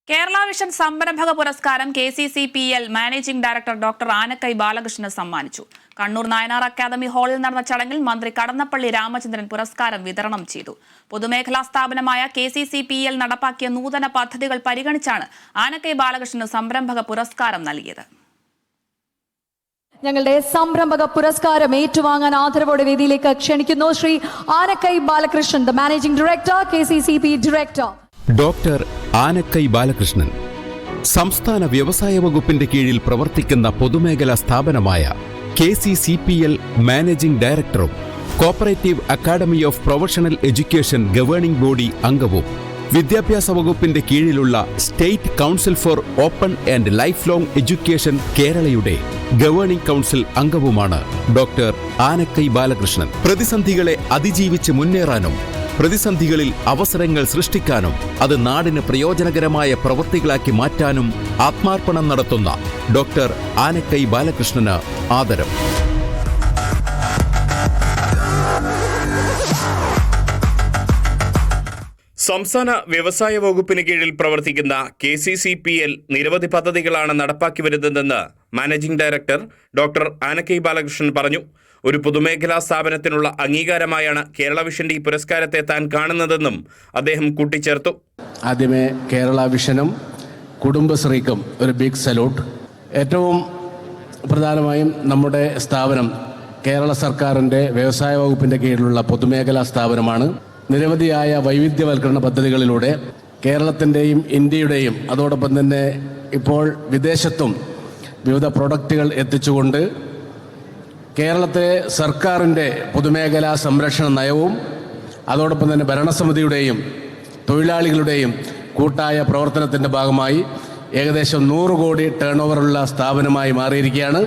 Kerala vision സംരംഭക പുരസ്കാരം KCCPL managing director doctor Anakkai ബാലകൃഷ്ണന് സമ്മാനിച്ചു. കണ്ണൂർ നായനാർ അക്കാദമി ഹാളിൽ നടന്ന ചടങ്ങിൽ മന്ത്രി കടന്നപ്പള്ളി രാമചന്ദ്രൻ പുരസ്കാരം വിതരണം ചെയ്തു. പൊതുമേഖലാ സ്ഥാപനമായ KCCPL നടപ്പാക്കിയ നൂതന പദ്ധതികൾ പരിഗണിച്ചാണ് ആനക്കൈ ബാലകൃഷ്ണന് സംരംഭക പുരസ്കാരം നൽകിയത്. ഞങ്ങളുടെ സംരംഭക പുരസ്കാരം ഏറ്റുവാങ്ങാൻ ആദരവോടെ വേദിയിലേക്ക് ക്ഷണിക്കുന്നു Shri Anakkai Balakrishnan, the managing director, KCCP director. Doctor Anakkai Balakrishnan സംസ്ഥാന വ്യവസായ വകുപ്പിന്റെ കീഴിൽ പ്രവർത്തിക്കുന്ന പൊതുമേഖലാ സ്ഥാപനമായ KCCPL മാനേജിംഗ് ഡയറക്ടറും cooperative academy of professional education governing body അംഗവും വിദ്യാഭ്യാസ വകുപ്പിന്റെ കീഴിലുള്ള state council for open and life long education കേരളയുടെ ഗവേണിംഗ് കൗൺസിൽ അംഗവുമാണ് ഡോക്ടർ ആനക്കൈ ബാലകൃഷ്ണൻ. പ്രതിസന്ധികളെ അതിജീവിച്ച് മുന്നേറാനും പ്രതിസന്ധികളിൽ അവസരങ്ങൾ സൃഷ്ടിക്കാനും അത് നാടിന് പ്രയോജനകരമായ പ്രവൃത്തികളാക്കി മാറ്റാനും ആത്മാർപ്പണം നടത്തുന്ന ഡോക്ടർ ആനക്കൈ ബാലകൃഷ്ണന് ആദരം. സംസ്ഥാന വ്യവസായ വകുപ്പിന് കീഴിൽ പ്രവർത്തിക്കുന്ന KCCPL നിരവധി പദ്ധതികളാണ് നടപ്പാക്കി വരുന്നതെന്ന് managing director doctor Anakkai Balakrishnan പറഞ്ഞു. ഒരു പൊതുമേഖലാ സ്ഥാപനത്തിനുള്ള അംഗീകാരമായാണ് കേരള വിഷന്റെ ഈ പുരസ്കാരത്തെ താൻ കാണുന്നതെന്നും അദ്ദേഹം കൂട്ടിച്ചേർത്തു. ആദ്യമേ കേരള വിഷനും കുടുംബശ്രീക്കും ഒരു ബിഗ് സല്യൂട്ട്. ഏറ്റവും പ്രധാനമായും നമ്മുടെ സ്ഥാപനം കേരള സർക്കാരിൻ്റെ വ്യവസായ വകുപ്പിൻ്റെ കീഴിലുള്ള പൊതുമേഖലാ സ്ഥാപനമാണ്. നിരവധിയായ വൈവിധ്യവൽക്കരണ പദ്ധതികളിലൂടെ കേരളത്തിൻ്റെയും ഇന്ത്യയുടെയും അതോടൊപ്പം തന്നെ ഇപ്പോൾ വിദേശത്തും വിവിധ പ്രൊഡക്റ്റുകൾ എത്തിച്ചുകൊണ്ട് കേരളത്തിലെ സർക്കാരിൻ്റെ പൊതുമേഖലാ സംരക്ഷണ നയവും അതോടൊപ്പം തന്നെ ഭരണസമിതിയുടെയും തൊഴിലാളികളുടെയും കൂട്ടായ പ്രവർത്തനത്തിൻ്റെ ഭാഗമായി ഏകദേശം 100 കോടി ടേൺ ഓവറുള്ള സ്ഥാപനമായി മാറിയിരിക്കുകയാണ്.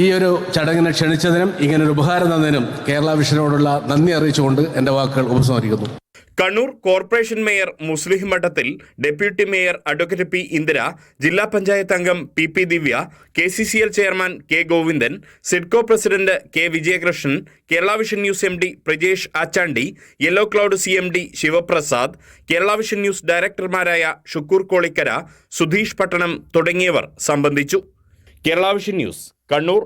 ഈ ഒരു ചടങ്ങിനെ ക്ഷണിച്ചതിനും ഇങ്ങനൊരു ഉപഹാരം തന്നതിനും കേരള വിഷനോടുള്ള നന്ദി അറിയിച്ചുകൊണ്ട് എൻ്റെ വാക്കുകൾ ഉപസംഹരിക്കുന്നു. Kannur corporation mayor Muslim Madathil, deputy mayor advocate P. Indira, ജില്ലാ പഞ്ചായത്ത് അംഗം PP Divya, KCCL chairman K. Govindan, Sidco president K. Vijayakrishnan, Kerala Vision news MD Prajesh Achandi, yellow cloud CMD Sivaprasad, Kerala Vision news ഡയറക്ടർമാരായ ഷുക്കൂർ കോളിക്കര, സുധീഷ് പട്ടണം തുടങ്ങിയവർ സംബന്ധിച്ചു. Kerala Vision news, Kannur.